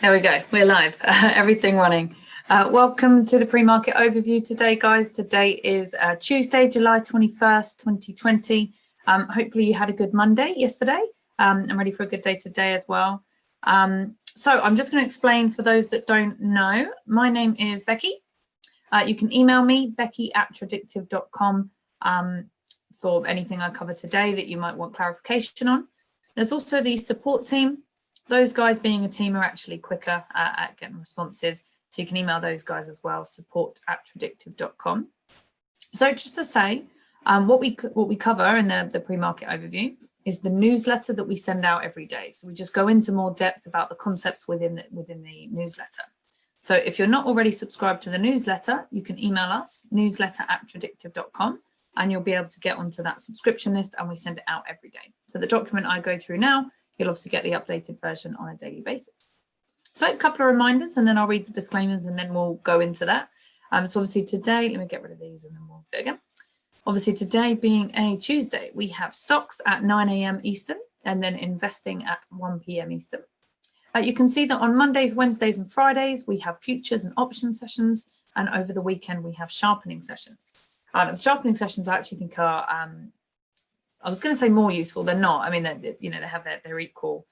There we go. We're live. Everything running. Welcome to the pre-market overview today, guys. Today is Tuesday, July 21st, 2020. Hopefully you had a good Monday yesterday. I'm ready for a good day today as well. So I'm just going to explain for those that don't know. My name is Becky. You can email me, becky@tradewithufos.com, for anything I cover today that you might want clarification on. There's also the support team. Those guys being a team are actually quicker at getting responses. So you can email those guys as well, support@tradewithufos.com. So just to say, what we cover in the pre-market overview is the newsletter that we send out every day. So we just go into more depth about the concepts within the newsletter. So if you're not already subscribed to the newsletter, you can email us, newsletter@tradewithufos.com, and you'll be able to get onto that subscription list, and we send it out every day. So the document I go through now, you'll obviously get the updated version on a daily basis. So a couple of reminders, and then I'll read the disclaimers, and then we'll go into that. So obviously today, let me get rid of these and then we'll do it again. Obviously today being a Tuesday, we have stocks at 9 a.m. Eastern and then investing at 1 p.m. Eastern. You can see that on Mondays, Wednesdays and Fridays, we have futures and option sessions, and over the weekend, we have sharpening sessions. The sharpening sessions I actually think are, I was going to say more useful. They're not. I mean, they have their equal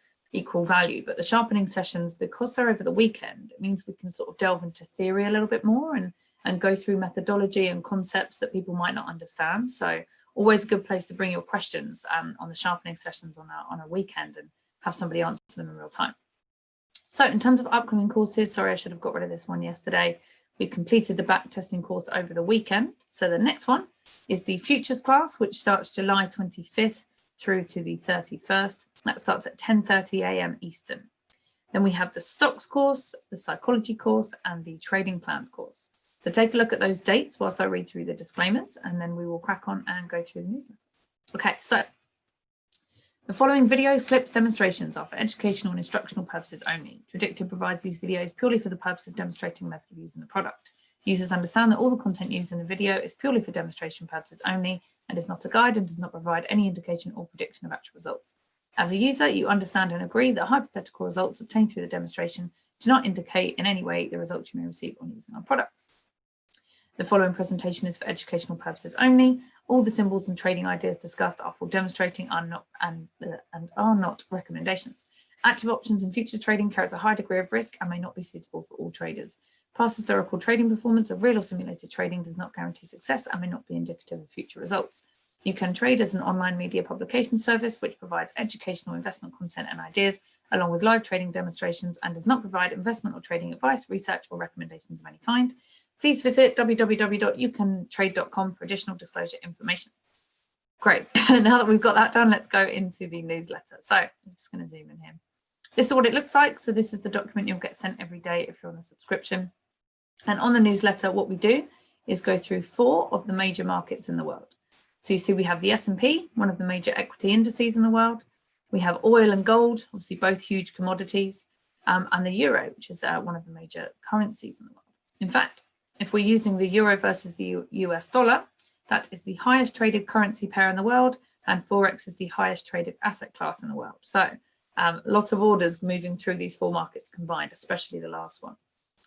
value, but the sharpening sessions, because they're over the weekend, it means we can sort of delve into theory a little bit more and go through methodology and concepts that people might not understand. So always a good place to bring your questions on the sharpening sessions on a weekend and have somebody answer them in real time. So in terms of upcoming courses, sorry, I should have got rid of this one yesterday. We completed the back testing course over the weekend. So the next one is the futures class, which starts July 25th through to the 31st. That starts at 10:30 a.m. Eastern. Then we have the stocks course, the psychology course, and the trading plans course. So take a look at those dates whilst I read through the disclaimers, and then we will crack on and go through the newsletter. Okay, so the following videos, clips, demonstrations are for educational and instructional purposes only. Tradective provides these videos purely for the purpose of demonstrating the method of using the product. Users understand that all the content used in the video is purely for demonstration purposes only and is not a guide and does not provide any indication or prediction of actual results. As a user, you understand and agree that hypothetical results obtained through the demonstration do not indicate in any way the results you may receive on using our products. The following presentation is for educational purposes only. All the symbols and trading ideas discussed are for demonstrating and are not recommendations. Active options and futures trading carries a high degree of risk and may not be suitable for all traders. Past historical trading performance of real or simulated trading does not guarantee success and may not be indicative of future results. You can trade as an online media publication service which provides educational investment content and ideas along with live trading demonstrations and does not provide investment or trading advice, research or recommendations of any kind. Please visit www.youcantrade.com for additional disclosure information. Great. Now that we've got that done, let's go into the newsletter. So I'm just going to zoom in here. This is what it looks like. So this is the document you'll get sent every day if you're on a subscription. And on the newsletter, what we do is go through 4 of the major markets in the world. So you see we have the S&P, one of the major equity indices in the world. We have oil and gold, obviously both huge commodities, and the euro, which is one of the major currencies in the world. In fact, if we're using the euro versus the US dollar, that is the highest traded currency pair in the world, and Forex is the highest traded asset class in the world. So lots of orders moving through these 4 markets combined, especially the last one.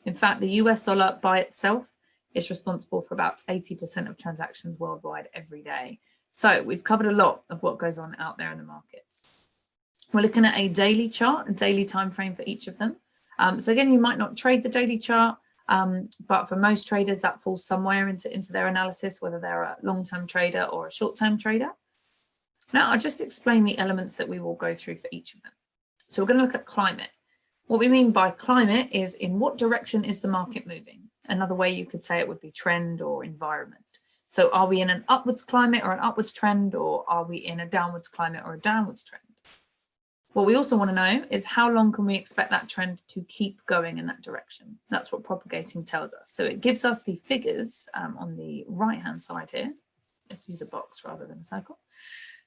In fact, the US dollar by itself is responsible for about 80% of transactions worldwide every day. So we've covered a lot of what goes on out there in the markets. We're looking at a daily chart, a daily time frame for each of them. So again, you might not trade the daily chart, but for most traders that falls somewhere into their analysis, whether they're a long-term trader or a short-term trader. Now I'll just explain the elements that we will go through for each of them. So we're going to look at climate. What we mean by climate is in what direction is the market moving? Another way you could say it would be trend or environment. So are we in an upwards climate or an upwards trend, or are we in a downwards climate or a downwards trend? What we also want to know is how long can we expect that trend to keep going in that direction? That's what propagating tells us. So it gives us the figures on the right-hand side here. Let's use a box rather than a circle.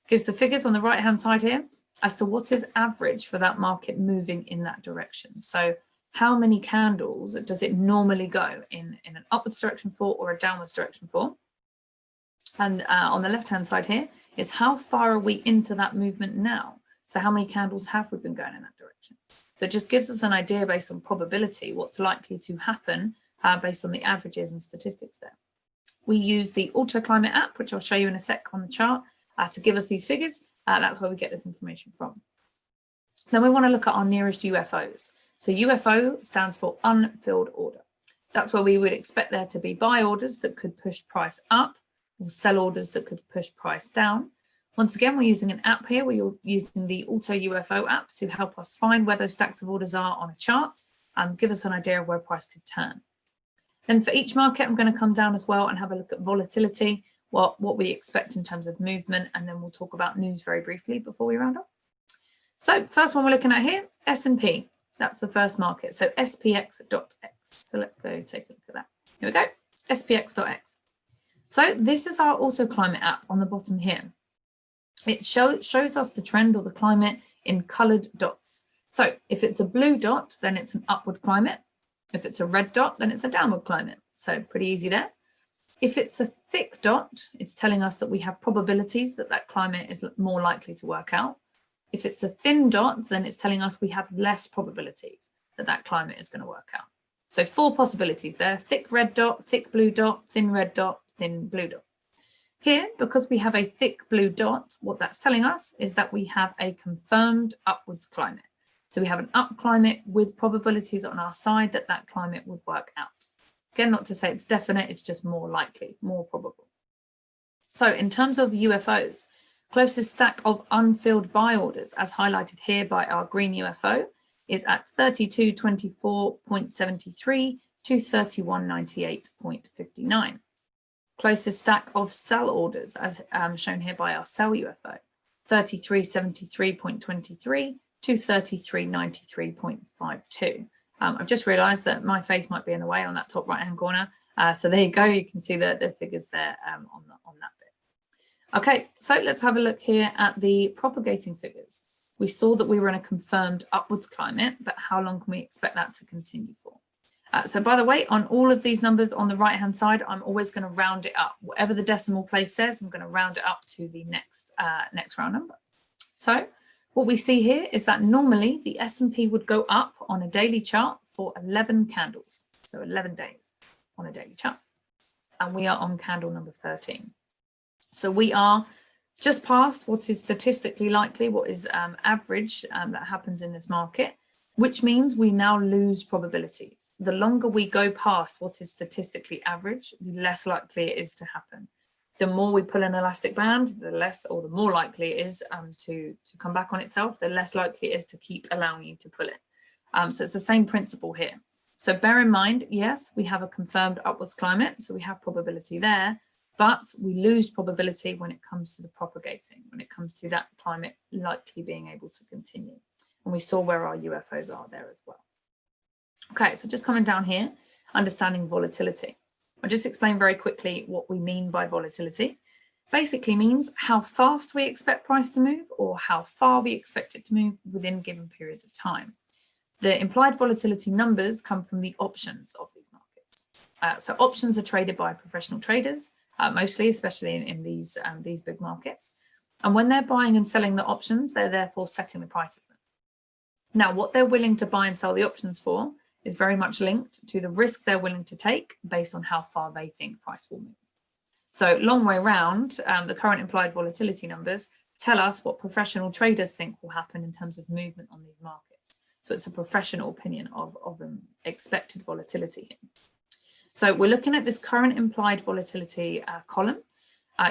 Gives the figures on the right-hand side here as to what is average for that market moving in that direction. So how many candles does it normally go in an upwards direction for or a downwards direction for? And on the left-hand side here is how far are we into that movement now? So how many candles have we been going in that direction? So So it just gives us an idea based on probability, what's likely to happen based on the averages and statistics there. We use the ᴾᴿᴱMARKET app, which I'll show you in a sec on the chart, to give us these figures. That's where we get this information from. Then we want to look at our nearest UFOs. So UFO stands for unfilled order. That's where we would expect there to be buy orders that could push price up or sell orders that could push price down. Once again, we're using an app here. We're using the ᴾᴿᴱ app to help us find where those stacks of orders are on a chart and give us an idea of where price could turn. Then for each market, I'm going to come down as well and have a look at volatility, what we expect in terms of movement, and then we'll talk about news very briefly before we round up. So first one we're looking at here, S&P. That's the first market. So SPX.X. So let's go take a look at that. Here we go, SPX.X. So this is our ᴾᴿᴱMARKET app on the bottom here. It shows us the trend or the climate in coloured dots. So if it's a blue dot, then it's an upward climate. If it's a red dot, then it's a downward climate. So pretty easy there. If it's a thick dot, it's telling us that we have probabilities that that climate is more likely to work out. If it's a thin dot, then it's telling us we have less probabilities that that climate is going to work out. So 4 possibilities there: thick red dot, thick blue dot, thin red dot, thin blue dot. Here, because we have a thick blue dot, what that's telling us is that we have a confirmed upwards climate. So we have an up climate with probabilities on our side that that climate would work out. Again, not to say it's definite, it's just more likely, more probable. So in terms of UFOs, closest stack of unfilled buy orders, as highlighted here by our green UFO, is at 3224.73 to 3198.59. Closest stack of sell orders, as shown here by our sell UFO, 3373.23 to 3393.52. I've just realised that my face might be in the way on that top right-hand corner. So there you go. You can see the figures there on that bit. Okay, so let's have a look here at the propagating figures. We saw that we were in a confirmed upwards climate, but how long can we expect that to continue for? So by the way, on all of these numbers on the right-hand side, I'm always going to round it up. Whatever the decimal place says, I'm going to round it up to the next round number. So what we see here is that normally the S&P would go up on a daily chart for 11 candles. So 11 days on a daily chart. And we are on candle number 13. So we are just past what is statistically likely, what is average that happens in this market, which means we now lose probabilities. The longer we go past what is statistically average, the less likely it is to happen. The more we pull an elastic band, the less or the more likely it is to come back on itself, the less likely it is to keep allowing you to pull it. So it's the same principle here. So bear in mind, yes, we have a confirmed upwards climate, so we have probability there, but we lose probability when it comes to the propagating, when it comes to that climate likely being able to continue. And we saw where our UFOs are there as well. Okay, so just coming down here, understanding volatility. I'll just explain very quickly what we mean by volatility. Basically means how fast we expect price to move or how far we expect it to move within given periods of time. The implied volatility numbers come from the options of these markets. So options are traded by professional traders, mostly, especially in these big markets. And when they're buying and selling the options, they're therefore setting the price of them. Now, what they're willing to buy and sell the options for is very much linked to the risk they're willing to take based on how far they think price will move. So long way round, the current implied volatility numbers tell us what professional traders think will happen in terms of movement on these markets. So it's a professional opinion of expected volatility here. So we're looking at this current implied volatility column.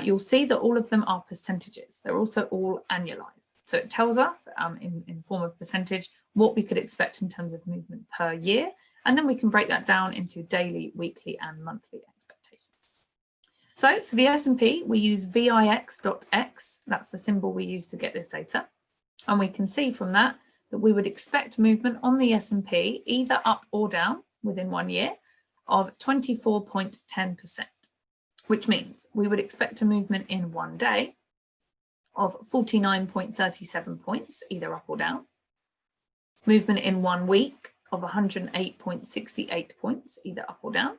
You'll see that all of them are percentages. They're also all annualized. So it tells us in form of percentage what we could expect in terms of movement per year. And then we can break that down into daily, weekly and monthly expectations. So for the S&P, we use VIX.X. That's the symbol we use to get this data. And we can see from that we would expect movement on the S&P either up or down within 1 year of 24.10%, which means we would expect a movement in 1 day of 49.37 points, either up or down. Movement in 1 week of 108.68 points, either up or down.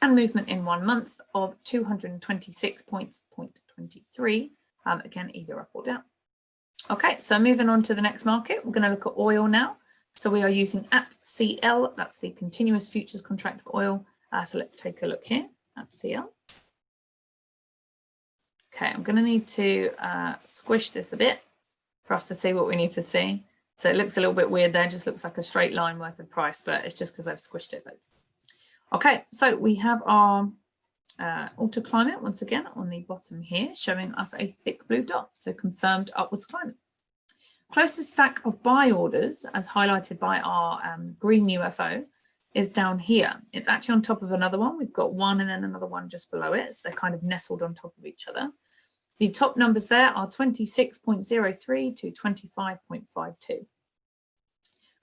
And movement in 1 month of 226 points, 0.23, again, either up or down. Okay, so moving on to the next market, we're going to look at oil now. So we are using at CL, that's the continuous futures contract for oil. So let's take a look here at CL. Okay, I'm going to need to squish this a bit for us to see what we need to see. So it looks a little bit weird there, just looks like a straight line worth of price, but it's just because I've squished it loads. Okay, so we have our auto climate once again on the bottom here, showing us a thick blue dot, so confirmed upwards climate. Closest stack of buy orders, as highlighted by our green UFO, is down here. It's actually on top of another one. We've got one and then another one just below it, so they're kind of nestled on top of each other. The top numbers there are 26.03 to 25.52.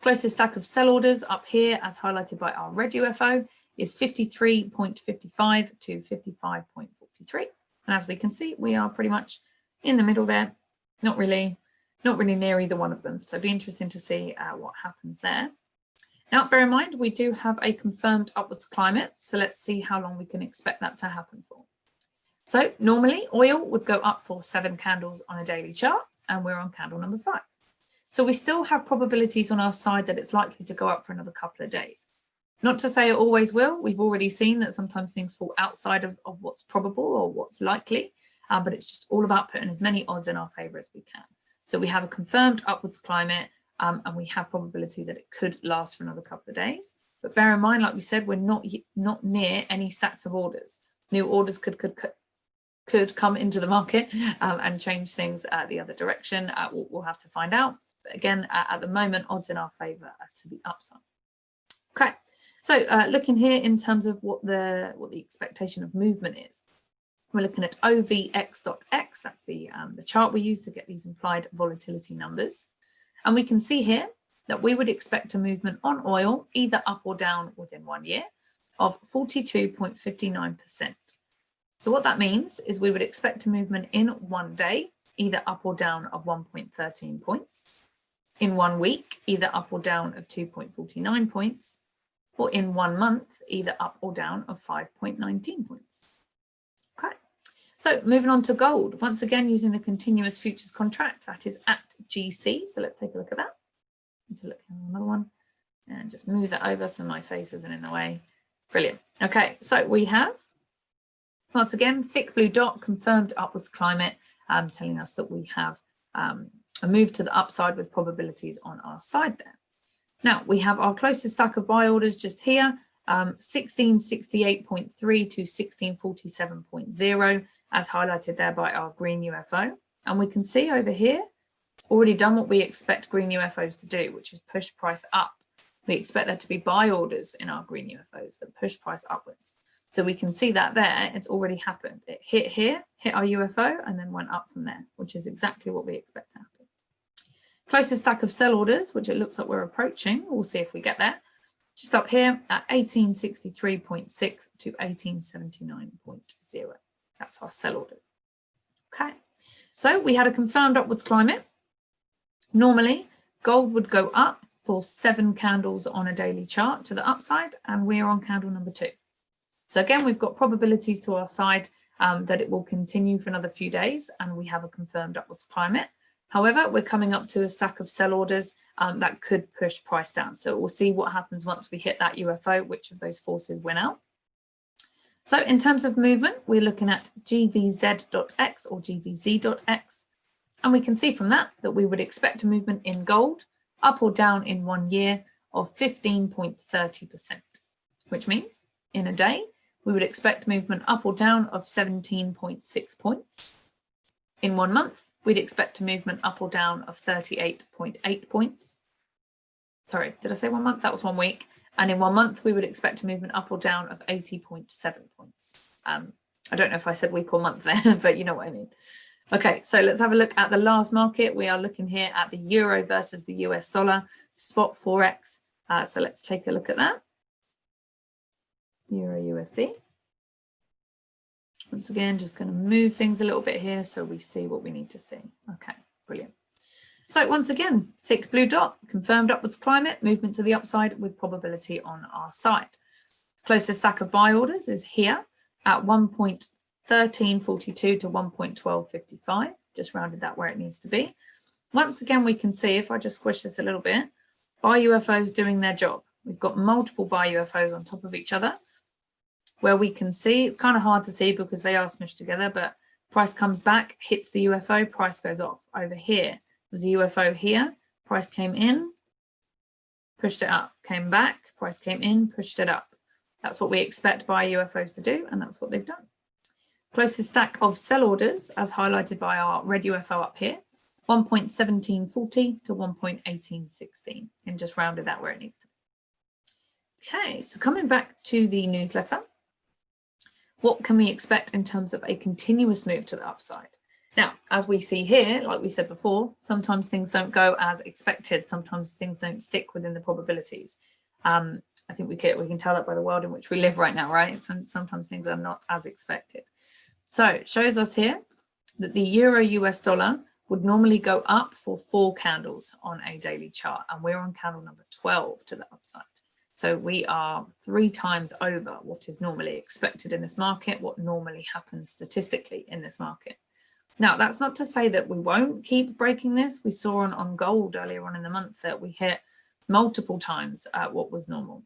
Closest stack of sell orders up here, as highlighted by our red UFO, is 53.55 to 55.43. And as we can see, we are pretty much in the middle there, not really near either one of them. So it'd be interesting to see what happens there. Now, bear in mind, we do have a confirmed upwards climate. So let's see how long we can expect that to happen for. So normally oil would go up for 7 candles on a daily chart, and we're on candle number 5. So we still have probabilities on our side that it's likely to go up for another couple of days. Not to say it always will. We've already seen that sometimes things fall outside of what's probable or what's likely, but it's just all about putting as many odds in our favor as we can. So we have a confirmed upwards climate, and we have probability that it could last for another couple of days. But bear in mind, like we said, we're not near any stacks of orders. New orders could come into the market and change things the other direction. We'll have to find out. But again, at the moment, odds in our favor to the upside. Okay, so looking here in terms of what the expectation of movement is. We're looking at OVX.X, that's the chart we use to get these implied volatility numbers. And we can see here that we would expect a movement on oil, either up or down within 1 year, of 42.59%. So what that means is we would expect a movement in 1 day, either up or down of 1.13 points, in 1 week, either up or down of 2.49 points, or in 1 month, either up or down of 5.19 points. Okay, so moving on to gold, once again using the continuous futures contract, that is at GC. So let's take a look at that. Let's look at another one and just move that over so my face isn't in the way. Brilliant. Okay, so we have, once again, thick blue dot, confirmed upwards climate, telling us that we have a move to the upside with probabilities on our side there. Now, we have our closest stack of buy orders just here, 1668.3 to 1647.0, as highlighted there by our green UFO. And we can see over here, it's already done what we expect green UFOs to do, which is push price up. We expect there to be buy orders in our green UFOs that push price upwards. So we can see that there, it's already happened. It hit here, hit our UFO, and then went up from there, which is exactly what we expect to happen. Closest stack of sell orders, which it looks like we're approaching, we'll see if we get there, just up here at 1863.6 to 1879.0. That's our sell orders. Okay, so we had a confirmed upwards climate. Normally, gold would go up for 7 candles on a daily chart to the upside, and we're on candle number 2. So again, we've got probabilities to our side that it will continue for another few days, and we have a confirmed upwards climate. However, we're coming up to a stack of sell orders that could push price down. So we'll see what happens once we hit that UFO, which of those forces win out. So in terms of movement, we're looking at GVZ.X or GVZ.X. And we can see from that we would expect a movement in gold up or down in 1 year of 15.30%, which means in a day, we would expect movement up or down of 17.6 points. In 1 month, we'd expect a movement up or down of 38.8 points. Sorry, did I say 1 month? That was 1 week. And in 1 month, we would expect a movement up or down of 80.7 points. I don't know if I said week or month there, but you know what I mean. Okay, so let's have a look at the last market. We are looking here at the euro versus the US dollar, spot Forex. So let's take a look at that. Euro USD. Once again, just going to move things a little bit here so we see what we need to see. Okay, brilliant. So once again, thick blue dot, confirmed upwards climate, movement to the upside with probability on our side. Closest stack of buy orders is here at 1.1342 to 1.1255, just rounded that where it needs to be. Once again, we can see, if I just squish this a little bit, buy UFOs doing their job. We've got multiple buy UFOs on top of each other, where we can see, it's kind of hard to see because they are smushed together, but price comes back, hits the UFO, price goes off. Over here, there's a UFO here, price came in, pushed it up, came back, price came in, pushed it up. That's what we expect buy UFOs to do, and that's what they've done. Closest stack of sell orders, as highlighted by our red UFO up here, 1.1740 to 1.1816, and just rounded that where it needs to be. Okay, so coming back to the newsletter, what can we expect in terms of a continuous move to the upside? Now, as we see here, like we said before, sometimes things don't go as expected. Sometimes things don't stick within the probabilities. I think we can tell that by the world in which we live right now, right? Sometimes things are not as expected. So it shows us here that the euro US dollar would normally go up for 4 candles on a daily chart, and we're on candle number 12 to the upside. So we are 3 times over what is normally expected in this market, what normally happens statistically in this market. Now, that's not to say that we won't keep breaking this. We saw on gold earlier on in the month that we hit multiple times at what was normal.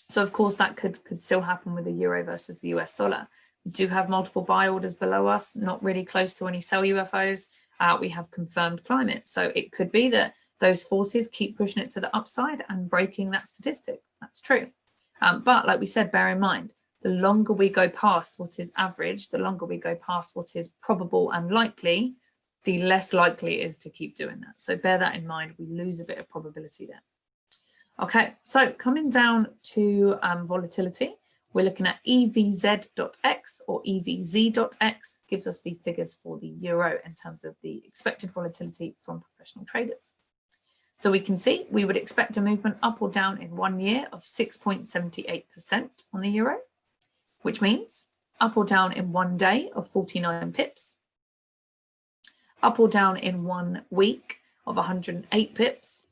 So, of course, that could still happen with the euro versus the US dollar. We do have multiple buy orders below us, not really close to any sell UFOs. We have confirmed climate. So it could be that those forces keep pushing it to the upside and breaking that statistic. That's true. But like we said, bear in mind, the longer we go past what is average, the longer we go past what is probable and likely, the less likely it is to keep doing that. So bear that in mind. We lose a bit of probability there. Okay, so coming down to volatility, we're looking at EVZ.X or EVZ.X, gives us the figures for the euro in terms of the expected volatility from professional traders. So we can see we would expect a movement up or down in 1 year of 6.78% on the euro, which means up or down in 1 day of 49 pips, up or down in 1 week of 108 pips,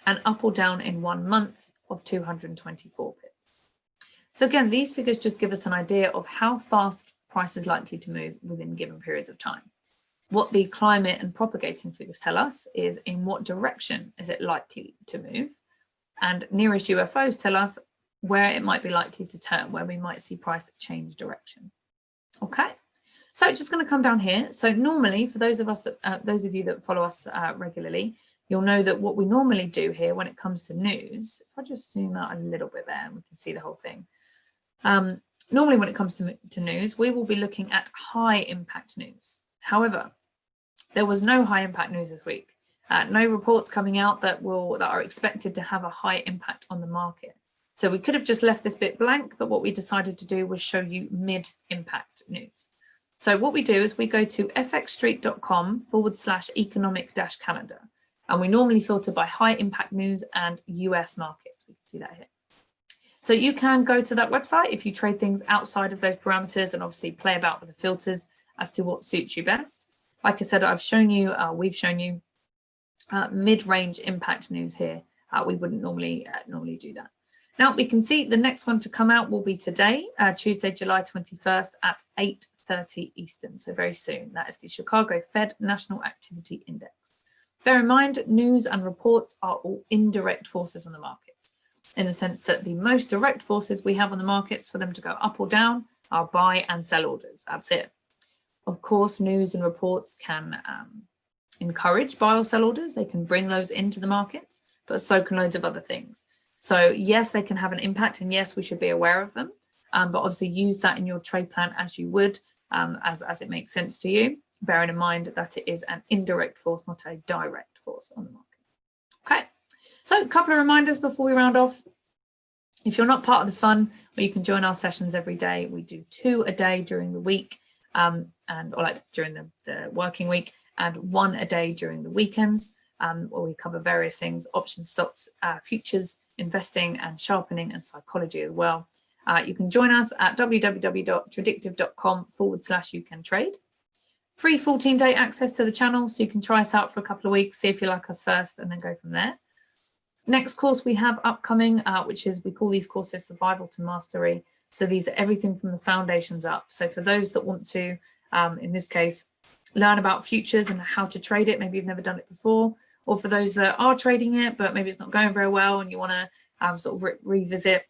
and up or down in 1 month of 224 pips. So again, these figures just give us an idea of how fast price is likely to move within given periods of time. What the climate and propagating figures tell us is in what direction is it likely to move, and nearest UFOs tell us where it might be likely to turn, where we might see price change direction. Okay, so just going to come down here. So normally, for those of us that those of you that follow us regularly, you'll know that what we normally do here when it comes to news, if I just zoom out a little bit there and we can see the whole thing. Normally when it comes to news, we will be looking at high impact news. However, there was no high impact news this week. No reports coming out that are expected to have a high impact on the market. So we could have just left this bit blank, but what we decided to do was show you mid-impact news. So what we do is we go to fxstreet.com/economic-calendar, and we normally filter by high impact news and US markets. We can see that here. So you can go to that website if you trade things outside of those parameters and obviously play about with the filters as to what suits you best. Like I said, we've shown you mid-range impact news here. We wouldn't normally do that. Now we can see the next one to come out will be today, Tuesday, July 21st at 8:30 Eastern. So very soon. That is the Chicago Fed National Activity Index. Bear in mind, news and reports are all indirect forces on the markets, in the sense that the most direct forces we have on the markets for them to go up or down are buy and sell orders. That's it. Of course, news and reports can encourage buy or sell orders. They can bring those into the markets, but so can loads of other things. So yes, they can have an impact, and yes, we should be aware of them. But obviously use that in your trade plan as you would, as it makes sense to you, bearing in mind that it is an indirect force, not a direct force on the market. Okay, so a couple of reminders before we round off. If you're not part of the fun, well, you can join our sessions every day. We do 2 a day during the week, or like during the working week, and 1 a day during the weekends, where we cover various things: options, stocks, futures, investing, and sharpening, and psychology as well. You can join us at www.tradictive.com/youcantrade. Free 14-day access to the channel, so you can try us out for a couple of weeks, see if you like us first, and then go from there. Next course we have upcoming, which is, we call these courses Survival to Mastery. So these are everything from the foundations up. So for those that want to, in this case, learn about futures and how to trade it, maybe you've never done it before, or for those that are trading it, but maybe it's not going very well and you want to sort of revisit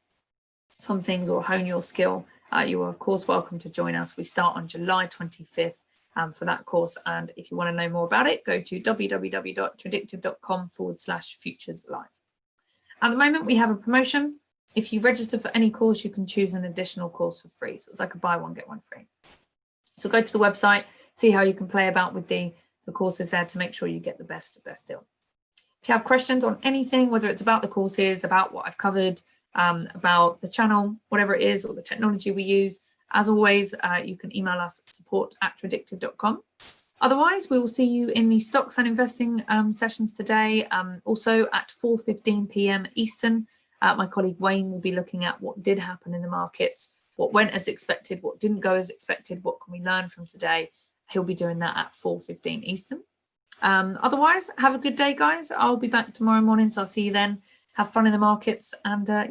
some things or hone your skill, you are of course welcome to join us. We start on July 25th for that course. And if you want to know more about it, go to www.tradective.com/futures live. At the moment, we have a promotion. If you register for any course, you can choose an additional course for free. So it's like a buy one, get one free. So go to the website, see how you can play about with the courses there to make sure you get the best deal. If you have questions on anything, whether it's about the courses, about what I've covered, about the channel, whatever it is, or the technology we use, as always, you can email us at support@tradective.com. Otherwise, we will see you in the stocks and investing sessions today. Also at 4:15 p.m. Eastern, my colleague Wayne will be looking at what did happen in the markets, what went as expected, what didn't go as expected, what can we learn from today. He'll be doing that at 4:15 Eastern. Otherwise, have a good day, guys. I'll be back tomorrow morning, so I'll see you then. Have fun in the markets, and